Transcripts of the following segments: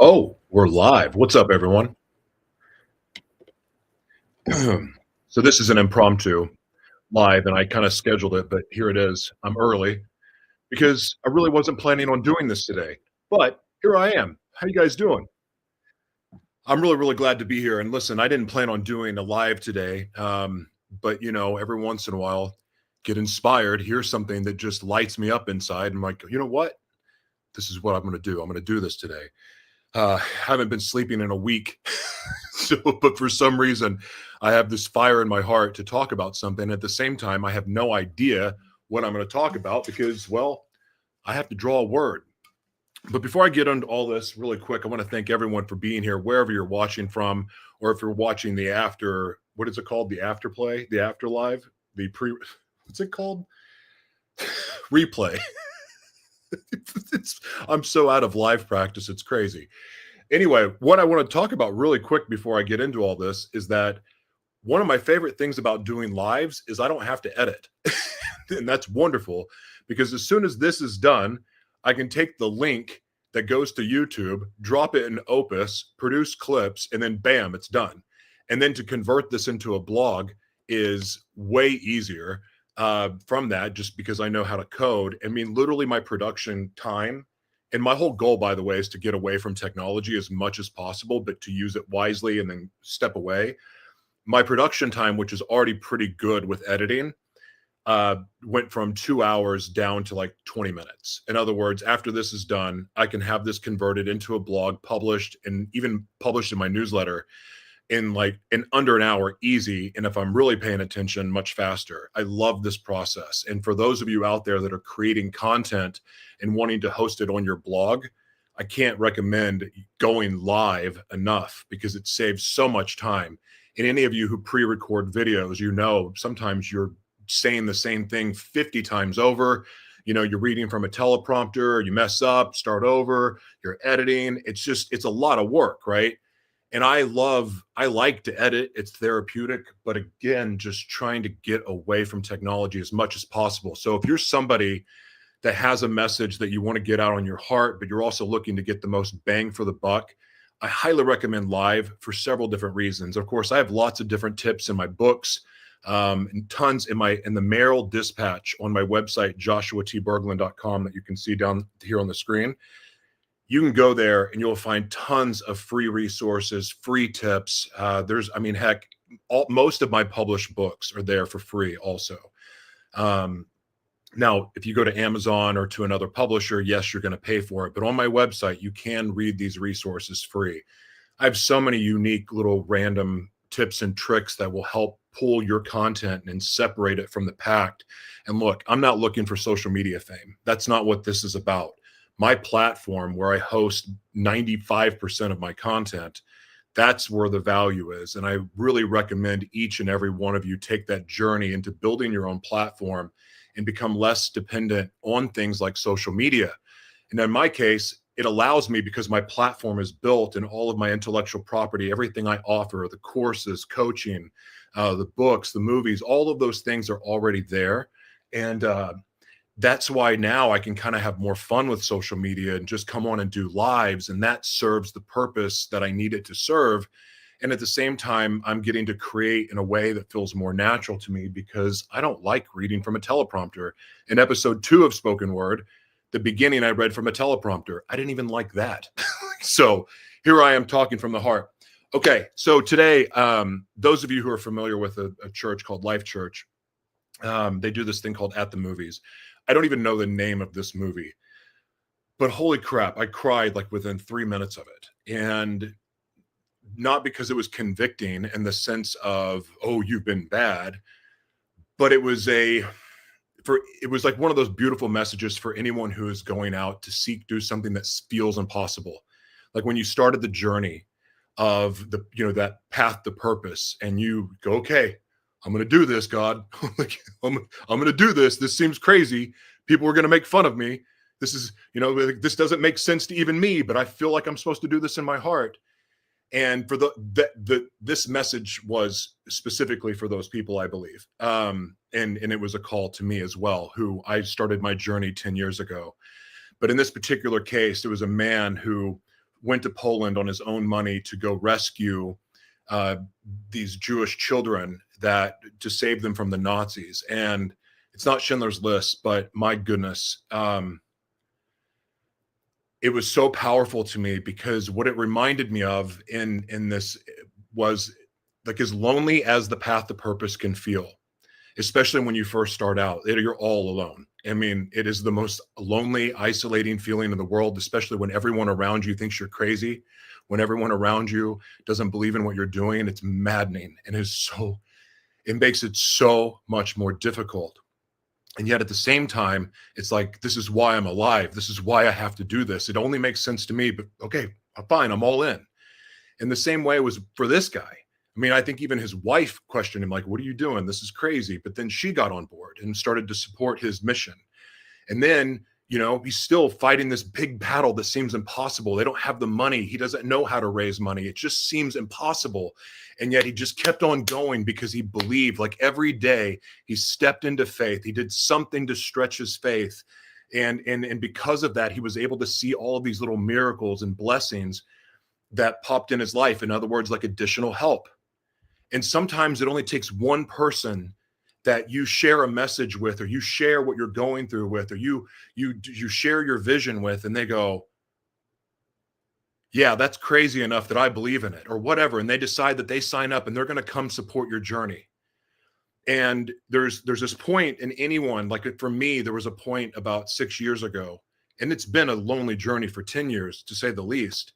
Oh, we're live. What's up, everyone? So this is an impromptu live, and I kind of scheduled it, but here it is. I'm early because I really wasn't planning on doing this today, but here I am. How you guys doing? I'm really, really glad to be here. And listen, I didn't plan on doing a live today, but every once in a while, get inspired, hear something that just lights me up inside. I'm like, you know what? This is what I'm going to do. I'm going to do this today. Haven't been sleeping in a week. But for some reason, I have this fire in my heart to talk about something. At the same time, I have no idea what I'm going to talk about because, well, I have to draw a word. But before I get into all this really quick, I want to thank everyone for being here, wherever you're watching from, or if you're watching the after, what is it called? The after play, the after live, the what's it called? Replay. I'm so out of live practice. It's crazy. Anyway, what I want to talk about really quick before I get into all this is that one of my favorite things about doing lives is I don't have to edit. And that's wonderful because as soon as this is done, I can take the link that goes to YouTube, drop it in Opus, produce clips, and then bam, it's done. And then to convert this into a blog is way easier from that, just because I know how to code. I mean, literally my production time and my whole goal, by the way, is to get away from technology as much as possible, but to use it wisely and then step away. My production time, which is already pretty good with editing, went from 2 hours down to like 20 minutes. In other words, after this is done, I can have this converted into a blog, published, and even published in my newsletter in under an hour, easy. And if I'm really paying attention, much faster. I love this process. And for those of you out there that are creating content and wanting to host it on your blog, I can't recommend going live enough because it saves so much time. And any of you who pre-record videos, sometimes you're saying the same thing 50 times over. You're reading from a teleprompter, you mess up, start over, you're editing. It's a lot of work, right? And I like to edit. It's therapeutic, but again, just trying to get away from technology as much as possible. So if you're somebody that has a message that you want to get out on your heart, but you're also looking to get the most bang for the buck, I highly recommend live for several different reasons. Of course, I have lots of different tips in my books, and tons in the Mayoral Dispatch on my website, joshuatberglan.com, that you can see down here on the screen. You can go there and you'll find tons of free resources, free tips. Most of my published books are there for free also. Now, if you go to Amazon or to another publisher, yes, you're going to pay for it. But on my website, you can read these resources free. I have so many unique little random tips and tricks that will help pull your content and separate it from the pack. And look, I'm not looking for social media fame. That's not what this is about. My platform, where I host 95% of my content, that's where the value is. And I really recommend each and every one of you take that journey into building your own platform and become less dependent on things like social media. And in my case, it allows me, because my platform is built and all of my intellectual property, everything I offer, the courses, coaching, the books, the movies, all of those things are already there. And that's why now I can kind of have more fun with social media and just come on and do lives. And that serves the purpose that I need it to serve. And at the same time, I'm getting to create in a way that feels more natural to me because I don't like reading from a teleprompter. In episode 2 of Spoken Word, the beginning I read from a teleprompter. I didn't even like that. So here I am talking from the heart. Okay, so today, those of you who are familiar with a church called Life Church, they do this thing called At the Movies. I don't even know the name of this movie, but holy crap, I cried like within 3 minutes of it. And not because it was convicting in the sense of, oh, you've been bad, but it was like one of those beautiful messages for anyone who is going out to do something that feels impossible. Like when you started the journey of that path to purpose and you go, okay, I'm going to do this, God. Like, I'm going to do this. This seems crazy. People are going to make fun of me. This doesn't make sense to even me, but I feel like I'm supposed to do this in my heart. And for this message was specifically for those people, I believe. And it was a call to me as well, who I started my journey 10 years ago. But in this particular case, it was a man who, went to Poland on his own money to go rescue uh, these Jewish children that to save them from the Nazis. And it's not Schindler's List, but my goodness, it was so powerful to me because what it reminded me of in this was like as lonely as the path to purpose can feel, especially when you first start out, you're all alone. I mean, it is the most lonely, isolating feeling in the world, especially when everyone around you thinks you're crazy, when everyone around you doesn't believe in what you're doing. It's maddening and it makes it so much more difficult. And yet at the same time, it's like, this is why I'm alive. This is why I have to do this. It only makes sense to me, but okay, fine, I'm all in. In the same way it was for this guy. I mean, I think even his wife questioned him, like, what are you doing? This is crazy. But then she got on board and started to support his mission. And then, he's still fighting this big battle that seems impossible. They don't have the money. He doesn't know how to raise money. It just seems impossible. And yet he just kept on going because he believed, like every day he stepped into faith. He did something to stretch his faith. And because of that, he was able to see all of these little miracles and blessings that popped in his life. In other words, like additional help. And sometimes it only takes one person that you share a message with, or you share what you're going through with, or you share your vision with, and they go, yeah, that's crazy enough that I believe in it, or whatever. And they decide that they sign up and they're going to come support your journey. And there's this point in anyone, like for me, there was a point about 6 years ago, and it's been a lonely journey for 10 years, to say the least.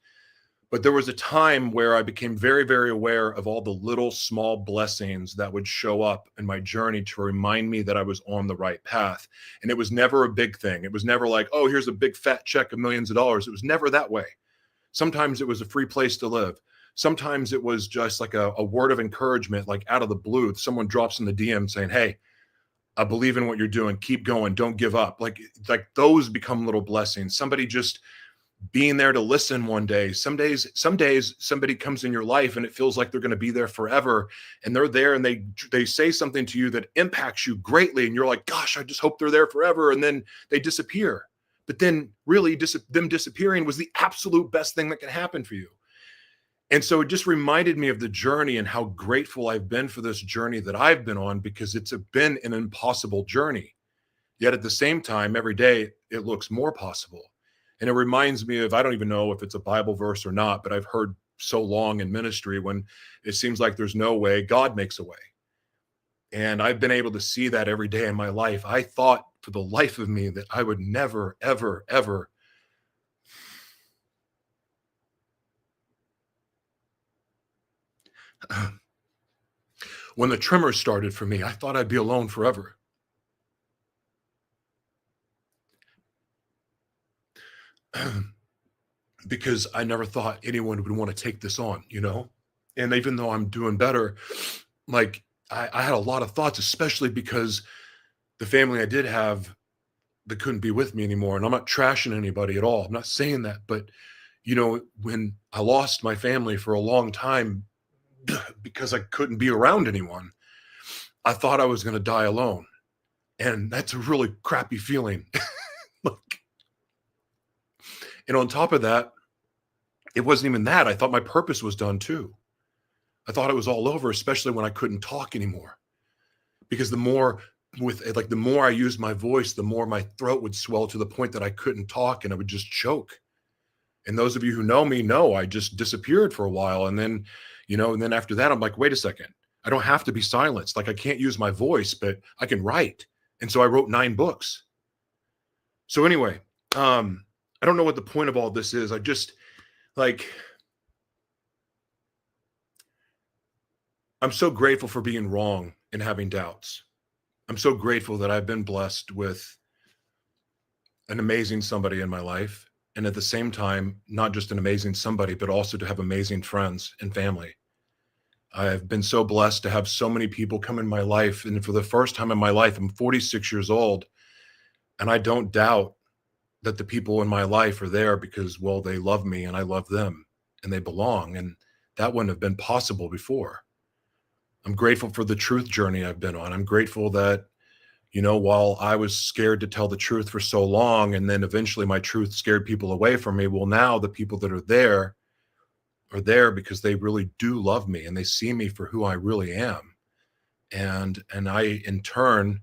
But there was a time where I became very, very aware of all the little small blessings that would show up in my journey to remind me that I was on the right path. And it was never a big thing. It was never like, oh, here's a big fat check of millions of dollars. It was never that way. Sometimes it was a free place to live. Sometimes it was just like a word of encouragement, like out of the blue. Someone drops in the DM saying, hey, I believe in what you're doing. Keep going. Don't give up. Like those become little blessings. Somebody just being there to listen one day. Some days somebody comes in your life and it feels like they're going to be there forever, and they're there and they say something to you that impacts you greatly, and you're like, gosh, I just hope they're there forever, and then they disappear. But then really them disappearing was the absolute best thing that can happen for you. And so it just reminded me of the journey and how grateful I've been for this journey that I've been on, because it's been an impossible journey. Yet at the same time, every day it looks more possible. And it reminds me of, I don't even know if it's a Bible verse or not, but I've heard so long in ministry when it seems like there's no way, God makes a way. And I've been able to see that every day in my life. I thought for the life of me that I would never, ever, ever when the tremors started for me, I thought I'd be alone forever. Because I never thought anyone would want to take this on, And even though I'm doing better, like I had a lot of thoughts, especially because the family I did have, they couldn't be with me anymore. And I'm not trashing anybody at all. I'm not saying that. But, when I lost my family for a long time because I couldn't be around anyone, I thought I was going to die alone. And that's a really crappy feeling. And on top of that, it wasn't even that. I thought my purpose was done too. I thought it was all over, especially when I couldn't talk anymore. Because the more I used my voice, the more my throat would swell to the point that I couldn't talk and I would just choke. And those of you who know me know I just disappeared for a while. And then, and then after that, I'm like, wait a second. I don't have to be silenced. Like I can't use my voice, but I can write. And so I wrote 9 books. So anyway, I don't know what the point of all this is. I just I'm so grateful for being wrong and having doubts. I'm so grateful that I've been blessed with an amazing somebody in my life. And at the same time, not just an amazing somebody, but also to have amazing friends and family. I've been so blessed to have so many people come in my life. And for the first time in my life, I'm 46 years old. And I don't doubt that the people in my life are there because, well, they love me and I love them and they belong. And that wouldn't have been possible before. I'm grateful for the truth journey I've been on. I'm grateful that, While I was scared to tell the truth for so long, and then eventually my truth scared people away from me. Well, now the people that are there because they really do love me and they see me for who I really am. And I, in turn,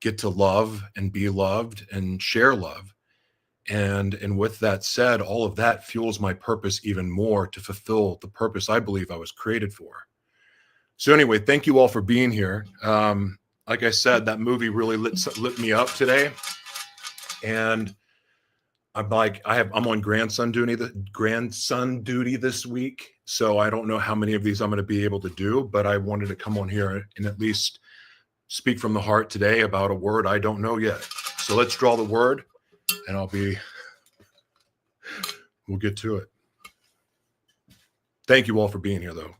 get to love and be loved and share love. And with that said, all of that fuels my purpose even more to fulfill the purpose I believe I was created for. So anyway, thank you all for being here. Like I said, that movie really lit me up today. And I'm on grandson duty this week. So I don't know how many of these I'm going to be able to do, but I wanted to come on here and at least speak from the heart today about a word I don't know yet. So let's draw the word and we'll get to it. Thank you all for being here though.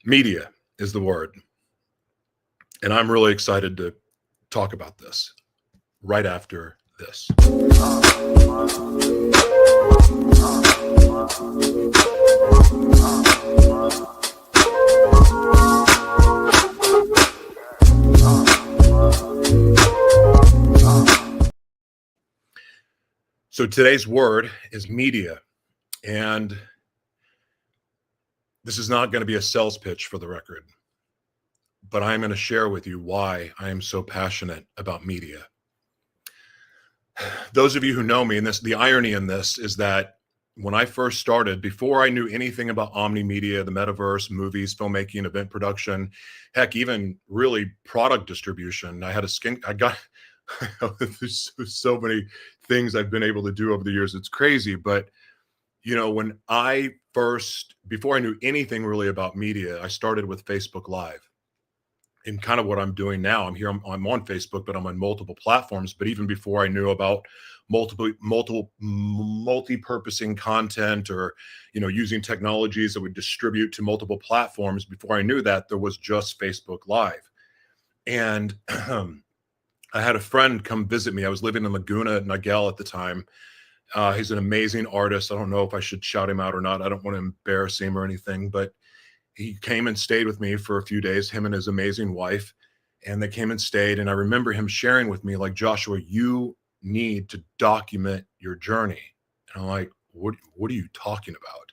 Media is the word. And I'm really excited to talk about this right after this. So today's word is media. And this is not going to be a sales pitch for the record, but I'm going to share with you why I am so passionate about media. Those of you who know me, and the irony in this is that when I first started, before I knew anything about omni media, the metaverse, movies, filmmaking, event production, heck, even really product distribution, there's so many things I've been able to do over the years. It's crazy. But, when before I knew anything really about media, I started with Facebook Live. And kind of what I'm doing now, I'm on Facebook, but I'm on multiple platforms. But even before I knew about multi-purposing content or, using technologies that would distribute to multiple platforms, before I knew that, there was just Facebook Live. And I had a friend come visit me. I was living in Laguna Niguel at the time. He's an amazing artist. I don't know if I should shout him out or not. I don't want to embarrass him or anything, but he came and stayed with me for a few days, him and his amazing wife, and they came and stayed. And I remember him sharing with me, like, Joshua, you need to document your journey. And I'm like, what are you talking about?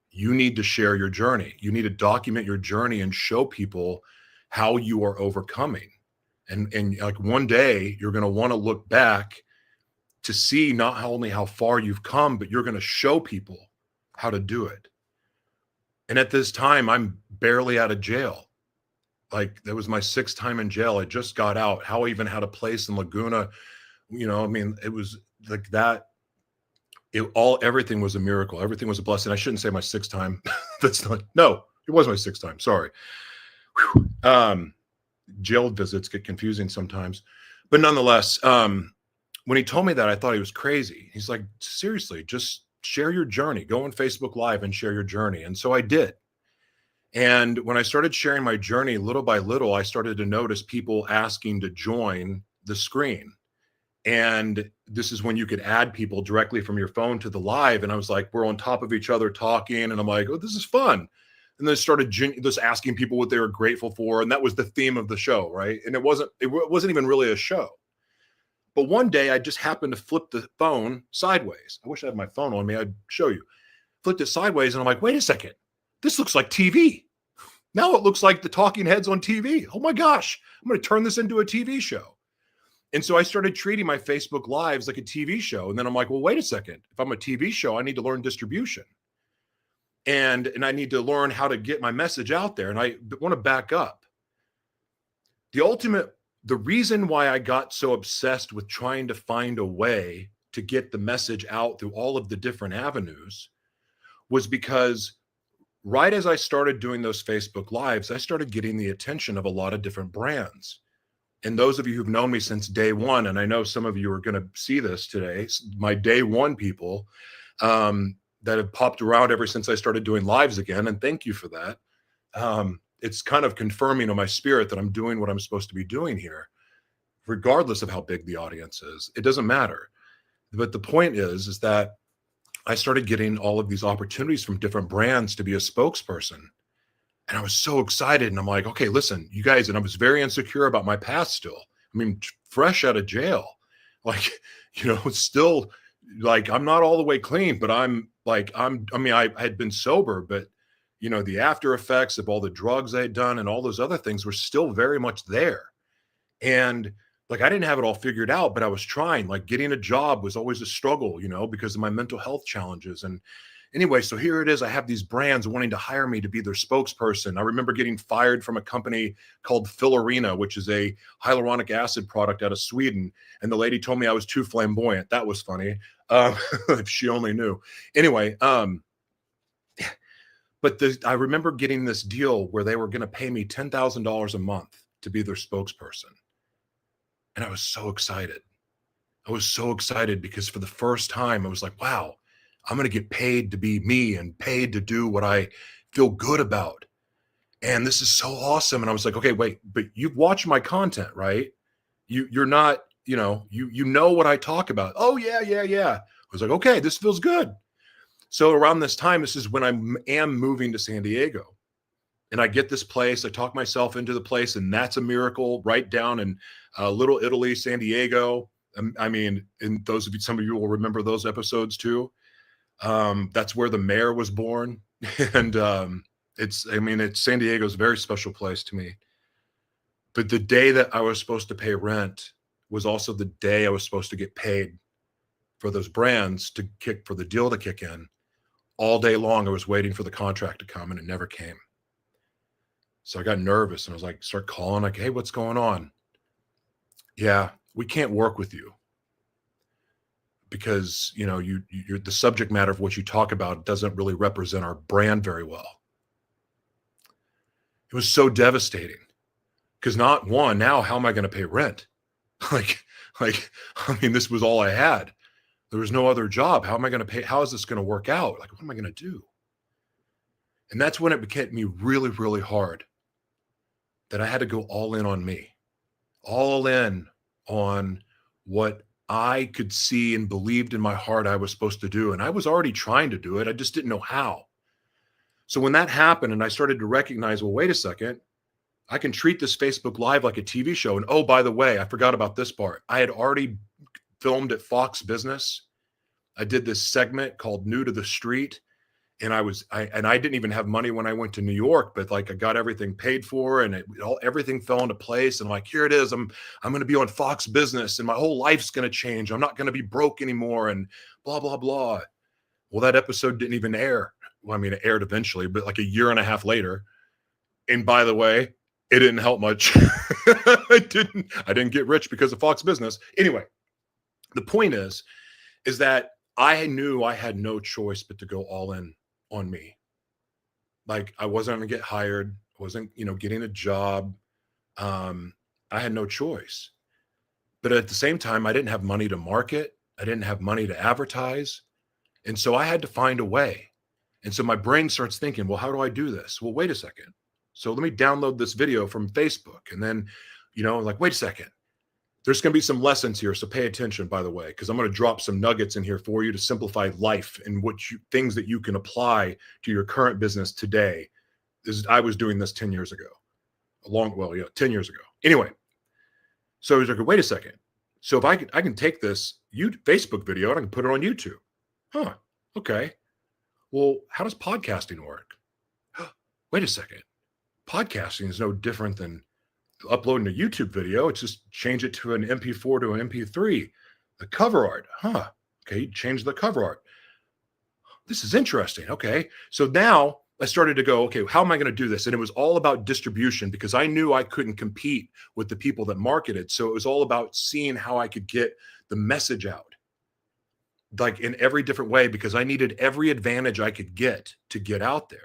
You need to share your journey. You need to document your journey and show people how you are overcoming. And like one day you're going to want to look back to see not only how far you've come, but you're going to show people how to do it. And at this time, I'm barely out of jail. Like, that was my 6th time in jail. I just got out. How I even had a place in Laguna, it was like that. Everything was a miracle. Everything was a blessing. I shouldn't say my 6th time. No, it was my 6th time. Sorry. Jail visits get confusing sometimes, but nonetheless, when he told me that, I thought he was crazy. He's like, seriously, just share your journey. Go on Facebook Live and share your journey. And so I did. And when I started sharing my journey, little by little, I started to notice people asking to join the screen. And this is when you could add people directly from your phone to the live. And I was like, we're on top of each other talking. And I'm like, oh, this is fun. And then started just asking people what they were grateful for. And that was the theme of the show, right? And it wasn't even really a show. But one day I just happened to flip the phone sideways. I wish I had my phone on me. I'd show you. Flipped it sideways and I'm like, wait a second. This looks like TV. Now it looks like the talking heads on TV. Oh my gosh, I'm going to turn this into a TV show. And so I started treating my Facebook Lives like a TV show. And then I'm like, well, wait a second. If I'm a TV show, I need to learn distribution. And I need to learn how to get my message out there. And I want to back up. The reason why I got so obsessed with trying to find a way to get the message out through all of the different avenues was because right as I started doing those Facebook Lives, I started getting the attention of a lot of different brands. And those of you who've known me since day one, and I know some of you are going to see this today, my day one people that have popped around ever since I started doing lives again, and thank you for that. It's kind of confirming to my spirit that I'm doing what I'm supposed to be doing here, regardless of how big the audience is. It doesn't matter. But the point is that I started getting all of these opportunities from different brands to be a spokesperson. And I was so excited. And I'm like, okay, listen, you guys, and I was very insecure about my past still. I mean, fresh out of jail, like, still like I'm not all the way clean, but I mean, I had been sober, but the after effects of all the drugs I had done and all those other things were still very much there. And like I didn't have it all figured out, but I was trying. Like getting a job was always a struggle, because of my mental health challenges. And anyway, so here it is. I have these brands wanting to hire me to be their spokesperson. I remember getting fired from a company called Filorina, which is a hyaluronic acid product out of Sweden. And the lady told me I was too flamboyant. That was funny. If she only knew. Anyway, but I remember getting this deal where they were going to pay me $10,000 a month to be their spokesperson. And I was so excited. I was so excited because for the first time, I was like, wow, I'm going to get paid to be me and paid to do what I feel good about. And this is so awesome. And I was like, okay, wait, but you've watched my content, right? You're not, you know what I talk about. Oh, yeah. I was like, okay, this feels good. So around this time, this is when I am moving to San Diego. And I get this place, I talk myself into the place, and that's a miracle right down in Little Italy, San Diego. I mean, and some of you will remember those episodes too. That's where the mayor was born. And San Diego's a very special place to me. But the day that I was supposed to pay rent was also the day I was supposed to get paid for those brands for the deal to kick in. All day long, I was waiting for the contract to come and it never came. So I got nervous and I was like, start calling like, hey, what's going on? Yeah, we can't work with you because, you're the subject matter of what you talk about doesn't really represent our brand very well. It was so devastating because now how am I going to pay rent? This was all I had. There was no other job. How am I going to pay? How is this going to work out? Like, what am I going to do? And that's when it became me really, really hard that I had to go all in on me, all in on what I could see and believed in my heart I was supposed to do. And I was already trying to do it. I just didn't know how. So when that happened and I started to recognize, well, wait a second, I can treat this Facebook Live like a TV show. And oh, by the way, I forgot about this part. I had already filmed at Fox Business. I did this segment called New to the Street. And I didn't even have money when I went to New York, but like I got everything paid for and everything fell into place. And like, here it is. I'm going to be on Fox Business and my whole life's going to change. I'm not going to be broke anymore and blah, blah, blah. Well, that episode didn't even air. Well, I mean, it aired eventually, but like a year and a half later. And by the way, it didn't help much. I didn't get rich because of Fox Business. Anyway, the point is that I knew I had no choice but to go all in on me. Like I wasn't going to get hired, wasn't, getting a job. I had no choice. But at the same time, I didn't have money to market. I didn't have money to advertise. And so I had to find a way. And so my brain starts thinking, well, how do I do this? Well, wait a second. So let me download this video from Facebook. And then, like, wait a second. There's going to be some lessons here. So pay attention, by the way, because I'm going to drop some nuggets in here for you to simplify life and things that you can apply to your current business today. I was doing this 10 years ago, 10 years ago. Anyway, so I was like, wait a second. So if I can take this Facebook video and I can put it on YouTube. Huh. Okay. Well, how does podcasting work? Wait a second. Podcasting is no different than uploading a YouTube video. It's just change it to an MP4 to an MP3. The cover art. Huh. Okay. Change the cover art. This is interesting. Okay. So now I started to go, okay, how am I going to do this? And it was all about distribution because I knew I couldn't compete with the people that marketed. So it was all about seeing how I could get the message out, like in every different way, because I needed every advantage I could get to get out there.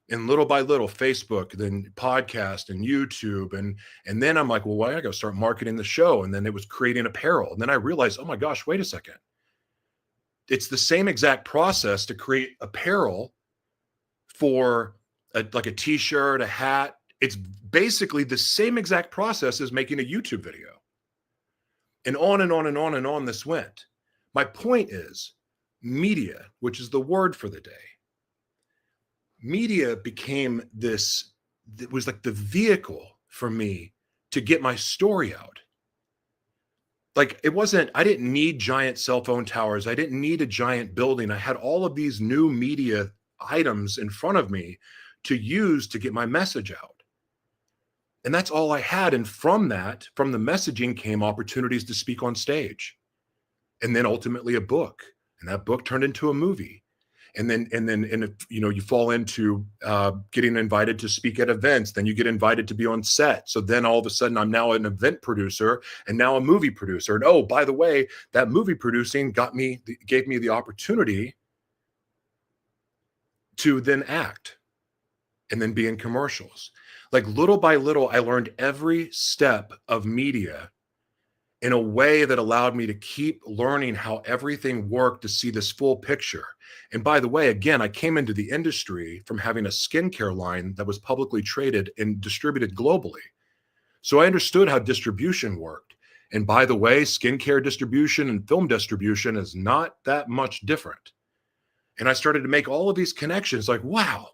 And little by little, Facebook, then podcast and YouTube. And then I'm like, well, why I got to start marketing the show? And then it was creating apparel. And then I realized, oh my gosh, wait a second. It's the same exact process to create apparel for like a t-shirt, a hat. It's basically the same exact process as making a YouTube video. And on and on and on and on this went. My point is, media, which is the word for the day, media became this, it was like the vehicle for me to get my story out. Like it wasn't, I didn't need giant cell phone towers. I didn't need a giant building. I had all of these new media items in front of me to use to get my message out. And that's all I had. And from that, from the messaging came opportunities to speak on stage, and then ultimately a book. And that book turned into a movie. And if you fall into getting invited to speak at events, then you get invited to be on set. So then all of a sudden I'm now an event producer and now a movie producer. And oh, by the way, that movie producing gave me the opportunity to then act and then be in commercials. Like little by little, I learned every step of media in a way that allowed me to keep learning how everything worked to see this full picture. And by the way, again, I came into the industry from having a skincare line that was publicly traded and distributed globally. So I understood how distribution worked. And by the way, skincare distribution and film distribution is not that much different. And I started to make all of these connections like, wow.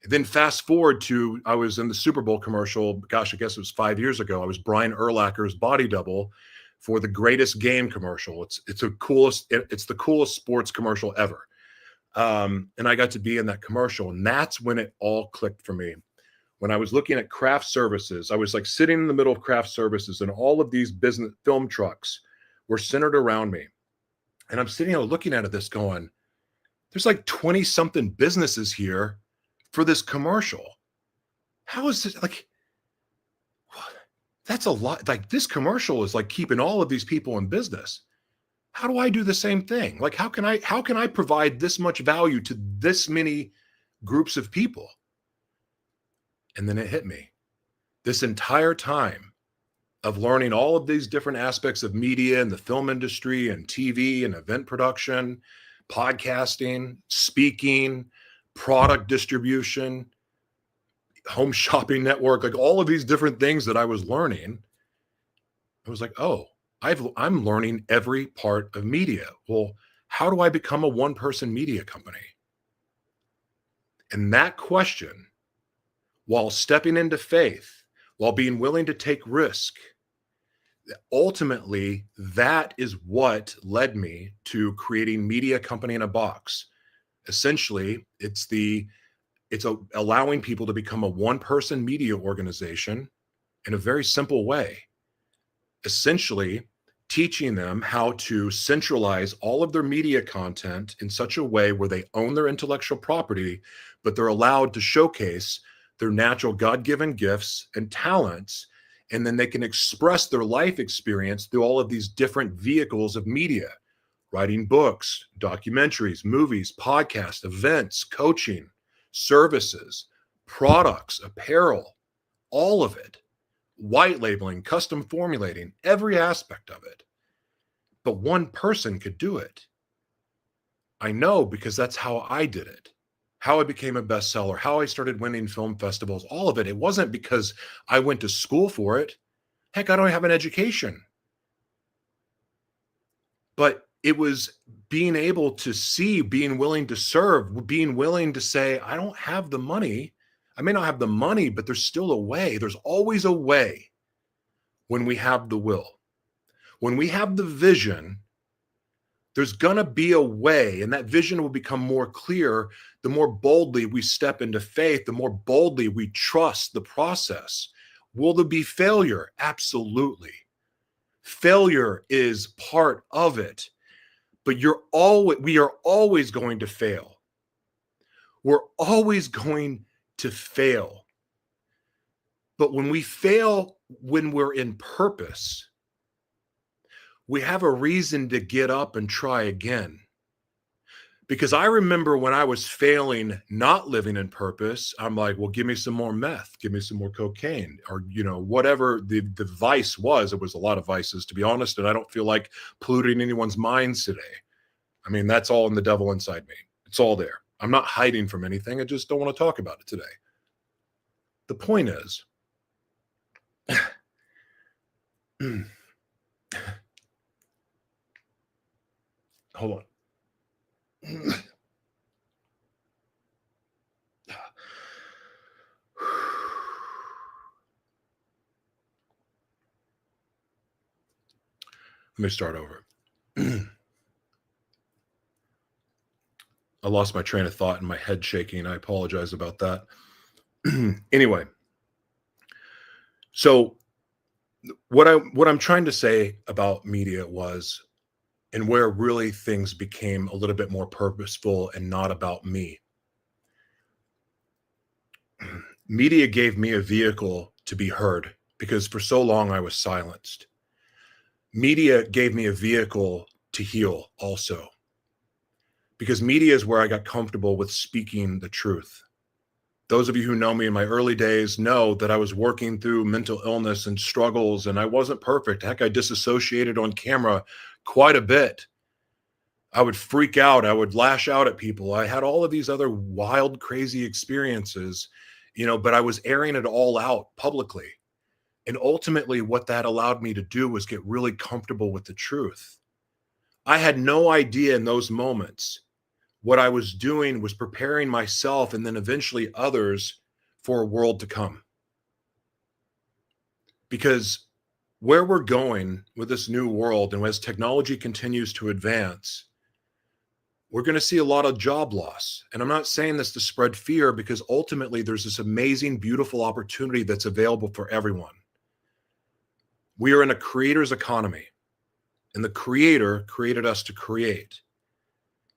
And then fast forward to, I was in the Super Bowl commercial. Gosh, I guess it was 5 years ago. I was Brian Urlacher's body double for the Greatest Game commercial. It's the coolest sports commercial ever. And I got to be in that commercial. And that's when it all clicked for me. When I was looking at craft services, I was like sitting in the middle of craft services, and all of these business film trucks were centered around me. And I'm sitting there looking at this going, there's like 20 something businesses here for this commercial. How is this like, that's a lot. Like this commercial is like keeping all of these people in business. How do I do the same thing? Like, how can I provide this much value to this many groups of people? And then it hit me. This entire time of learning all of these different aspects of media and the film industry and TV and event production, podcasting, speaking, product distribution, home shopping network, like all of these different things that I was learning, I was like, oh, I'm learning every part of media. Well, how do I become a one-person media company? And that question, while stepping into faith, while being willing to take risk, ultimately, that is what led me to creating Media Company in a Box. Essentially, it's allowing people to become a one-person media organization in a very simple way. Essentially, teaching them how to centralize all of their media content in such a way where they own their intellectual property, but they're allowed to showcase their natural God-given gifts and talents, and then they can express their life experience through all of these different vehicles of media, writing books, documentaries, movies, podcasts, events, coaching, services, products, apparel, all of it, white labeling, custom formulating, every aspect of it. But one person could do it. I know because that's how I did it, how I became a bestseller, how I started winning film festivals, all of it. It wasn't because I went to school for it. Heck, I don't have an education. But it was being able to see, being willing to serve, being willing to say, I don't have the money. I may not have the money, but there's still a way. There's always a way when we have the will. When we have the vision, there's going to be a way, and that vision will become more clear the more boldly we step into faith, the more boldly we trust the process. Will there be failure? Absolutely. Failure is part of it, but we are always going to fail. We're always going to fail. But when we fail, when we're in purpose, we have a reason to get up and try again. Because I remember when I was failing, not living in purpose, I'm like, well, give me some more meth, give me some more cocaine, or, whatever the vice was. It was a lot of vices, to be honest. And I don't feel like polluting anyone's minds today. I mean, that's all in the devil inside me. It's all there. I'm not hiding from anything. I just don't want to talk about it today. The point is, hold on. Let me start over. I lost my train of thought and my head shaking. I apologize about that. Anyway, so what I'm trying to say about media was, and where really things became a little bit more purposeful and not about me. Media gave me a vehicle to be heard because for so long I was silenced. Media gave me a vehicle to heal also, because media is where I got comfortable with speaking the truth. Those of you who know me in my early days know that I was working through mental illness and struggles, and I wasn't perfect. Heck, I disassociated on camera quite a bit. I would freak out. I would lash out at people. I had all of these other wild, crazy experiences, but I was airing it all out publicly. And ultimately, what that allowed me to do was get really comfortable with the truth. I had no idea in those moments. What I was doing was preparing myself and then eventually others for a world to come. Because where we're going with this new world, and as technology continues to advance, we're going to see a lot of job loss. And I'm not saying this to spread fear, because ultimately there's this amazing, beautiful opportunity that's available for everyone. We are in a creator's economy, and the creator created us to create.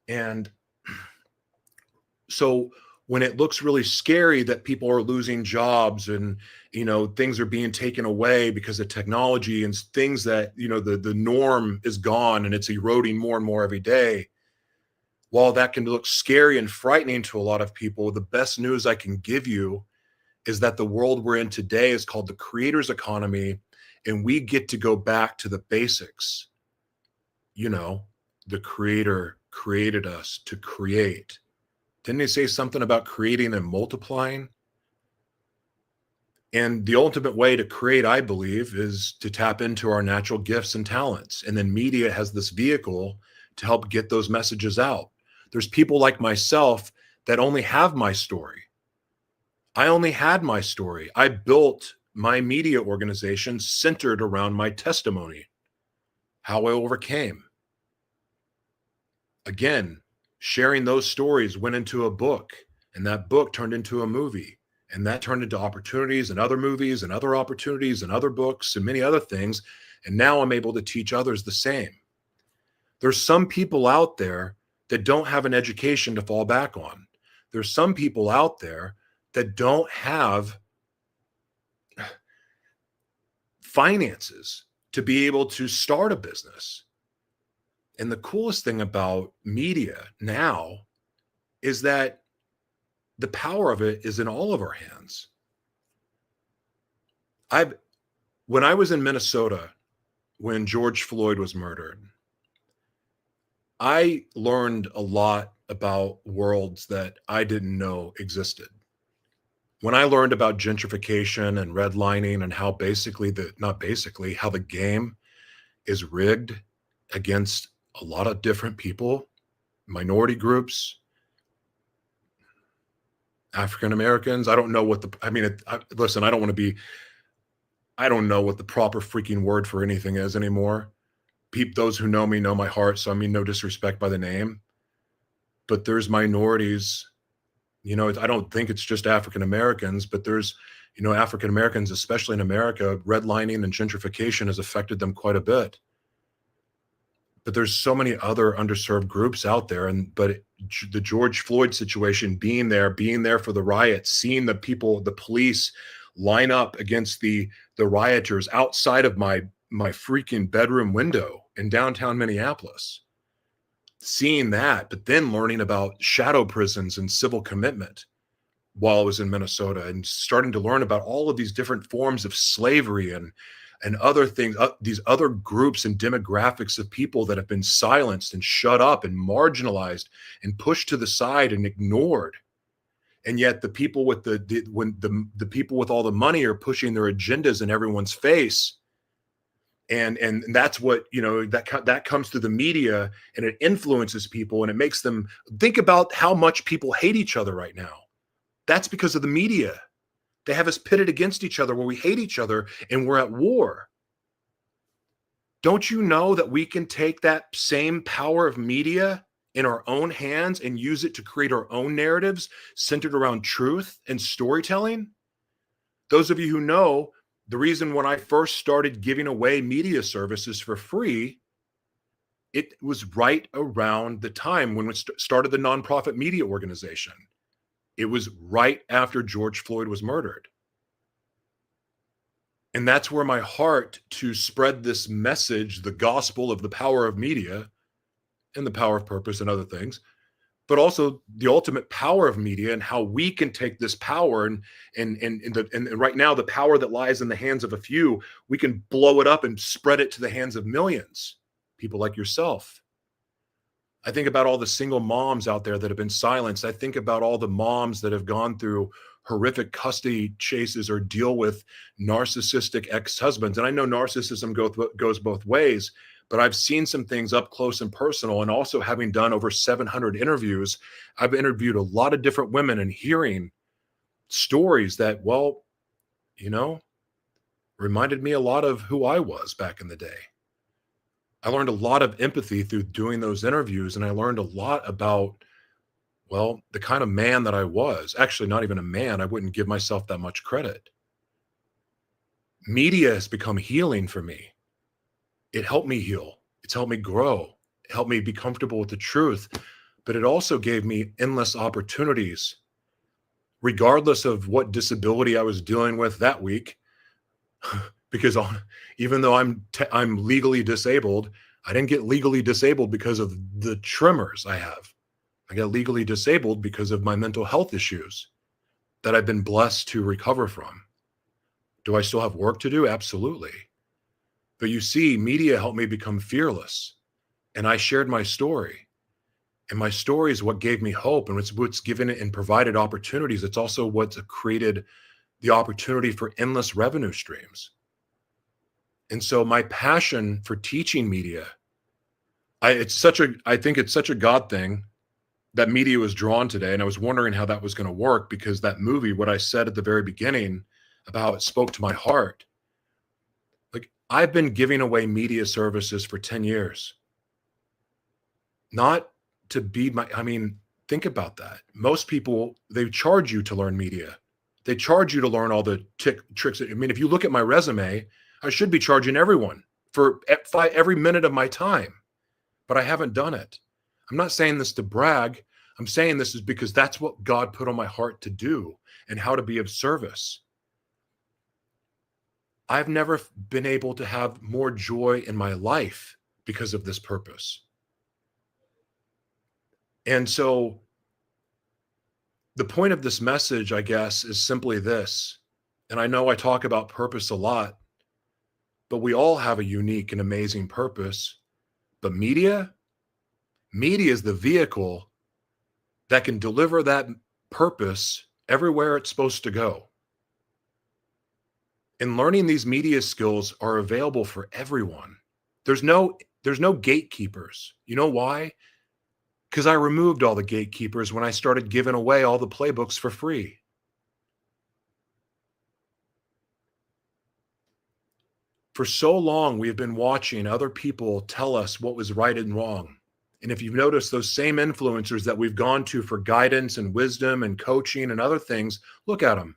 And so when it looks really scary that people are losing jobs and things are being taken away because of technology and things that the norm is gone and it's eroding more and more every day, while that can look scary and frightening to a lot of people, the best news I can give you is that the world we're in today is called the creator's economy, and we get to go back to the basics. The creator created us to create. Didn't he say something about creating and multiplying? And the ultimate way to create, I believe, is to tap into our natural gifts and talents. And then media has this vehicle to help get those messages out. There's people like myself that only have my story. I only had my story. I built my media organization centered around my testimony, how I overcame. Again, sharing those stories went into a book, and that book turned into a movie, and that turned into opportunities and other movies and other opportunities and other books and many other things. And now I'm able to teach others the same. There's some people out there that don't have an education to fall back on. There's some people out there that don't have finances to be able to start a business. And the coolest thing about media now is that the power of it is in all of our hands. When I was in Minnesota, when George Floyd was murdered, I learned a lot about worlds that I didn't know existed. When I learned about gentrification and redlining and how how the game is rigged against a lot of different people, minority groups, African Americans. I don't know what listen, I don't know what the proper freaking word for anything is anymore. Those who know me know my heart. So I mean, no disrespect by the name, but there's minorities, I don't think it's just African Americans, but there's, African Americans, especially in America, redlining and gentrification has affected them quite a bit. But there's so many other underserved groups out there. The George Floyd situation, being there for the riots, seeing the police line up against the rioters outside of my freaking bedroom window in downtown Minneapolis, seeing that, but then learning about shadow prisons and civil commitment while I was in Minnesota, and starting to learn about all of these different forms of slavery and other things, these other groups and demographics of people that have been silenced and shut up and marginalized and pushed to the side and ignored. And yet the people with the people with all the money are pushing their agendas in everyone's face. And that's what, that comes through the media, and it influences people, and it makes them think about how much people hate each other right now. That's because of the media. They have us pitted against each other where we hate each other and we're at war. Don't you know that we can take that same power of media in our own hands and use it to create our own narratives centered around truth and storytelling? Those of you who know, the reason when I first started giving away media services for free, it was right around the time when we started the nonprofit media organization. It was right after George Floyd was murdered. And that's where my heart to spread this message, the gospel of the power of media and the power of purpose and other things, but also the ultimate power of media and how we can take this power and right now the power that lies in the hands of a few, we can blow it up and spread it to the hands of millions, people like yourself. I think about all the single moms out there that have been silenced. I think about all the moms that have gone through horrific custody chases or deal with narcissistic ex-husbands. And I know narcissism goes both ways, but I've seen some things up close and personal. And also, having done over 700 interviews, I've interviewed a lot of different women and hearing stories that, well, reminded me a lot of who I was back in the day. I learned a lot of empathy through doing those interviews, and I learned a lot about, well, the kind of man that I was. Actually, not even a man. I wouldn't give myself that much credit. Media has become healing for me. It helped me heal. It's helped me grow. It helped me be comfortable with the truth. But it also gave me endless opportunities, regardless of what disability I was dealing with that week. Because even though I'm legally disabled, I didn't get legally disabled because of the tremors I have. I got legally disabled because of my mental health issues that I've been blessed to recover from. Do I still have work to do? Absolutely. But you see, media helped me become fearless, and I shared my story. And my story is what gave me hope, and it's what's given it and provided opportunities. It's also what's created the opportunity for endless revenue streams. And so my passion for teaching media, I think it's such a God thing that media was drawn today. And I was wondering how that was going to work, because that movie, what I said at the very beginning about how it spoke to my heart, like, I've been giving away media services for 10 years. Not to be think about that. Most people, they charge you to learn media. They charge you to learn all the tricks. If you look at my resume, I should be charging everyone for every minute of my time, but I haven't done it. I'm not saying this to brag. I'm saying this is because that's what God put on my heart to do and how to be of service. I've never been able to have more joy in my life because of this purpose. And so the point of this message, I guess, is simply this. And I know I talk about purpose a lot, but we all have a unique and amazing purpose. But media is the vehicle that can deliver that purpose everywhere it's supposed to go. And learning these media skills are available for everyone. There's no gatekeepers. You know why? Because I removed all the gatekeepers when I started giving away all the playbooks for free. For so long, we've been watching other people tell us what was right and wrong. And if you've noticed, those same influencers that we've gone to for guidance and wisdom and coaching and other things, look at them.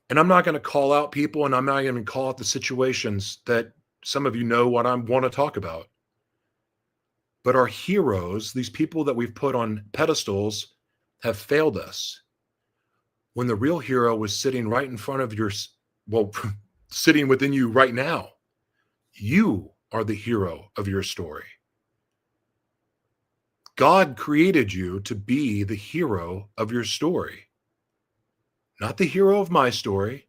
And I'm not going to call out people, and I'm not going to call out the situations that some of you know what I want to talk about. But our heroes, these people that we've put on pedestals, have failed us. When the real hero was sitting right in front of sitting within you right now. You are the hero of your story. God created you to be the hero of your story. Not the hero of my story.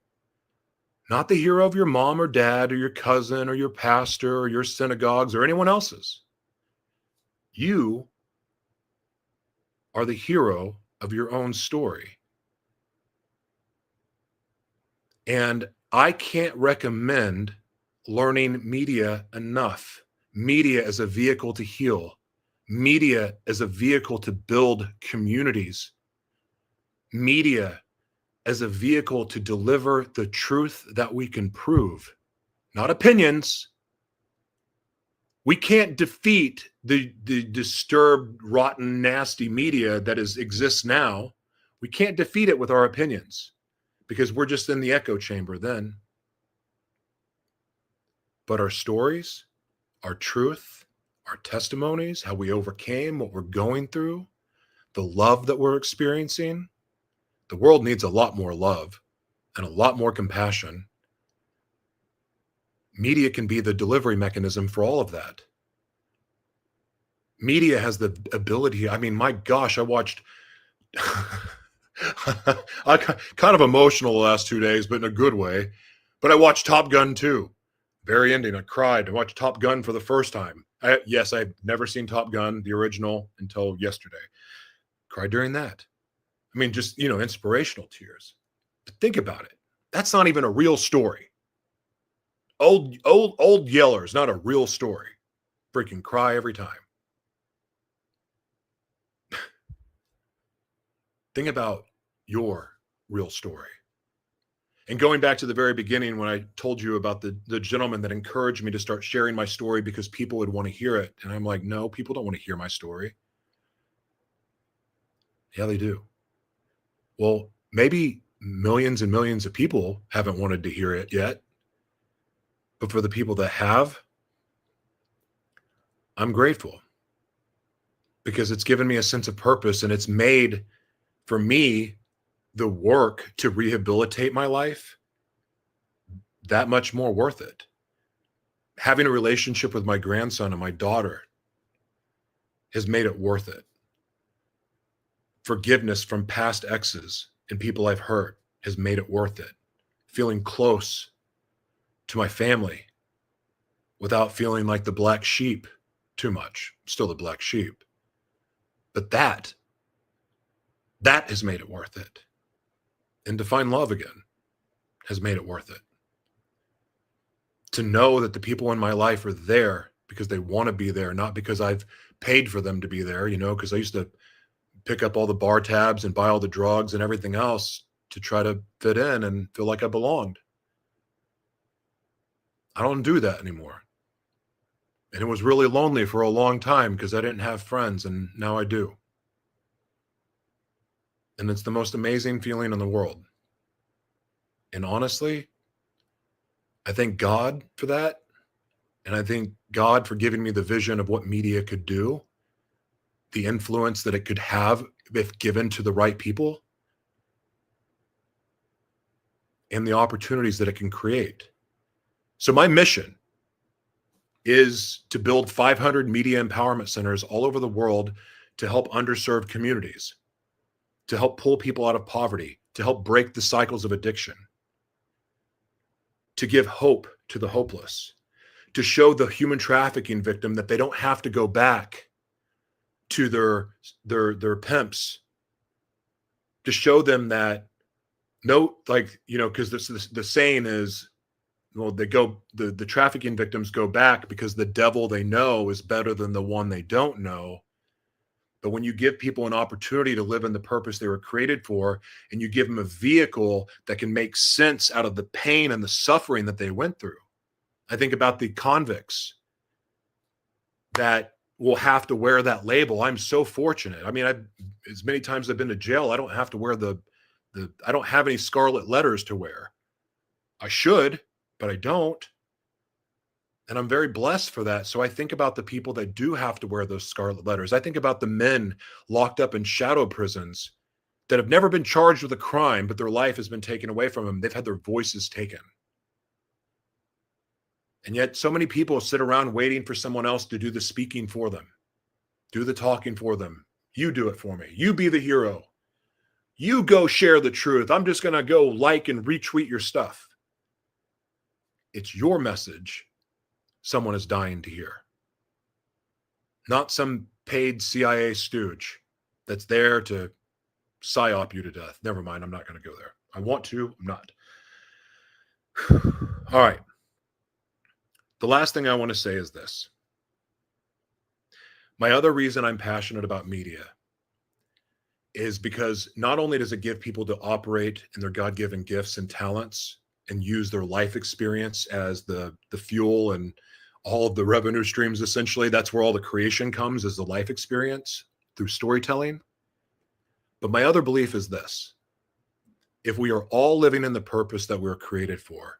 Not the hero of your mom or dad or your cousin or your pastor or your synagogues or anyone else's. You are the hero of your own story. And I can't recommend learning media enough. Media as a vehicle to heal, media as a vehicle to build communities, media as a vehicle to deliver the truth that we can prove, not opinions. We can't defeat the disturbed, rotten, nasty media that exists now. We can't defeat it with our opinions because we're just in the echo chamber then. But our stories, our truth, our testimonies, how we overcame what we're going through, the love that we're experiencing, the world needs a lot more love and a lot more compassion. Media can be the delivery mechanism for all of that. Media has the ability. I mean, my gosh, I watched. I kind of emotional the last 2 days, but in a good way. But I watched Top Gun 2. Very ending. I cried. I watched Top Gun for the first time. Yes, I've never seen Top Gun, the original, until yesterday. Cried during that. I mean, just, inspirational tears. But think about it. That's not even a real story. Old Yeller's not a real story. Freaking cry every time. Think about your real story. And going back to the very beginning when I told you about the gentleman that encouraged me to start sharing my story because people would want to hear it. And I'm like, no, people don't want to hear my story. Yeah, they do. Well, maybe millions and millions of people haven't wanted to hear it yet. But for the people that have, I'm grateful because it's given me a sense of purpose and it's made for me the work to rehabilitate my life that much more worth it. Having a relationship with my grandson and my daughter has made it worth it. Forgiveness from past exes and people I've hurt has made it worth it. Feeling close to my family without feeling like the black sheep too much. I'm still the black sheep. But that has made it worth it. And to find love again has made it worth it. To know that the people in my life are there because they want to be there, not because I've paid for them to be there, because I used to pick up all the bar tabs and buy all the drugs and everything else to try to fit in and feel like I belonged. I don't do that anymore. And it was really lonely for a long time because I didn't have friends, and now I do. And it's the most amazing feeling in the world. And honestly, I thank God for that. And I thank God for giving me the vision of what media could do, the influence that it could have if given to the right people, and the opportunities that it can create. So my mission is to build 500 media empowerment centers all over the world to help underserved communities, to help pull people out of poverty, to help break the cycles of addiction, to give hope to the hopeless, to show the human trafficking victim that they don't have to go back to their pimps, to show them that because the saying is, well, the trafficking victims go back because the devil they know is better than the one they don't know. But when you give people an opportunity to live in the purpose they were created for, and you give them a vehicle that can make sense out of the pain and the suffering that they went through. I think about the convicts that will have to wear that label. I'm so fortunate. I mean, as many times I've been to jail, I don't have to wear I don't have any scarlet letters to wear. I should, but I don't. And I'm very blessed for that. So I think about the people that do have to wear those scarlet letters. I think about the men locked up in shadow prisons that have never been charged with a crime, but their life has been taken away from them. They've had their voices taken. And yet so many people sit around waiting for someone else to do the speaking for them, do the talking for them. You do it for me. You be the hero. You go share the truth. I'm just going to go like and retweet your stuff. It's your message someone is dying to hear. Not some paid CIA stooge that's there to psyop you to death. Never mind, I'm not going to go there. I want to, I'm not. All right. The last thing I want to say is this. My other reason I'm passionate about media is because not only does it give people to operate in their God-given gifts and talents and use their life experience as the fuel and all of the revenue streams, essentially, that's where all the creation comes, is the life experience through storytelling. But my other belief is this: if we are all living in the purpose that we're created for,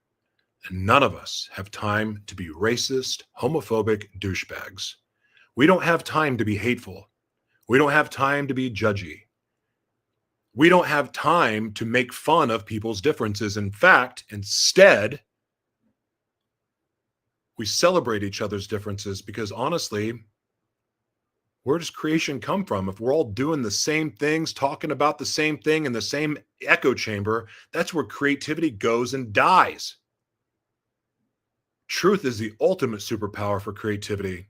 and none of us have time to be racist, homophobic douchebags. We don't have time to be hateful. We don't have time to be judgy. We don't have time to make fun of people's differences. In fact, instead, we celebrate each other's differences, because honestly, where does creation come from? If we're all doing the same things, talking about the same thing in the same echo chamber, that's where creativity goes and dies. Truth is the ultimate superpower for creativity.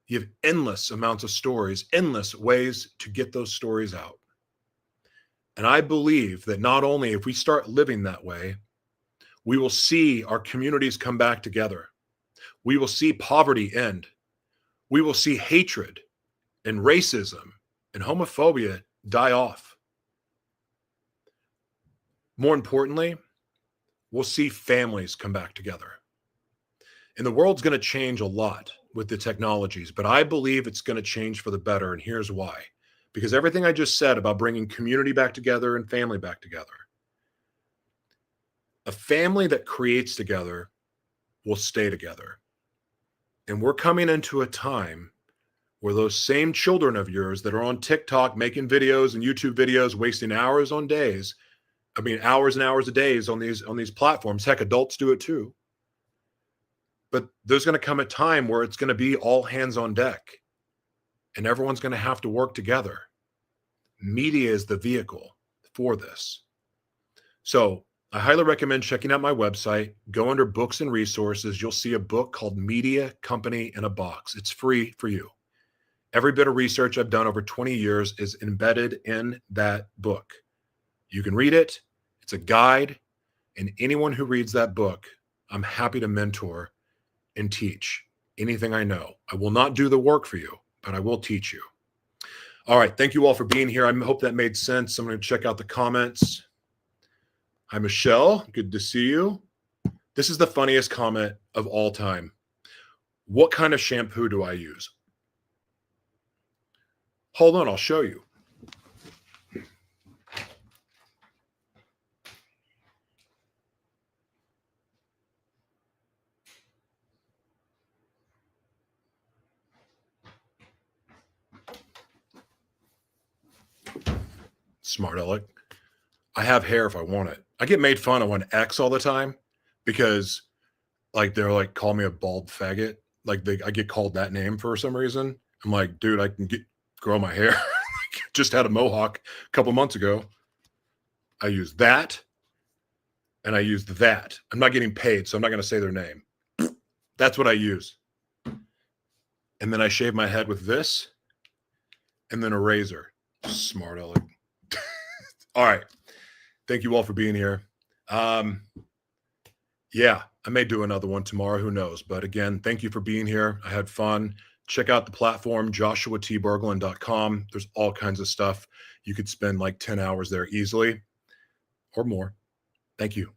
You have endless amounts of stories, endless ways to get those stories out. And I believe that not only if we start living that way, we will see our communities come back together. We will see poverty end. We will see hatred and racism and homophobia die off. More importantly, we'll see families come back together. And the world's going to change a lot with the technologies, but I believe it's going to change for the better. And here's why. Because everything I just said about bringing community back together and family back together, a family that creates together will stay together. And we're coming into a time where those same children of yours that are on TikTok making videos and YouTube videos, wasting hours on days, hours and hours of days on these platforms. Heck, adults do it too. But there's going to come a time where it's going to be all hands on deck and everyone's going to have to work together. Media is the vehicle for this. So I highly recommend checking out my website. Go under books and resources. You'll see a book called Media Company in a Box. It's free for you. Every bit of research I've done over 20 years is embedded in that book. You can read it. It's a guide. And anyone who reads that book, I'm happy to mentor and teach anything I know. I will not do the work for you, but I will teach you. All right. Thank you all for being here. I hope that made sense. I'm going to check out the comments. Hi, Michelle. Good to see you. This is the funniest comment of all time. What kind of shampoo do I use? Hold on. I'll show you. Smart aleck. I have hair if I want it. I get made fun of on X all the time because they're like, call me a bald faggot. I get called that name for some reason. I'm like, dude, I can grow my hair. Just had a mohawk a couple months ago. I use that and I used that. I'm not getting paid, so I'm not going to say their name. That's what I use. And then I shave my head with this and then a razor. Smart aleck. All right. Thank you all for being here. Yeah, I may do another one tomorrow. Who knows? But again, thank you for being here. I had fun. Check out the platform, joshuatberglan.com. There's all kinds of stuff. You could spend like 10 hours there easily or more. Thank you.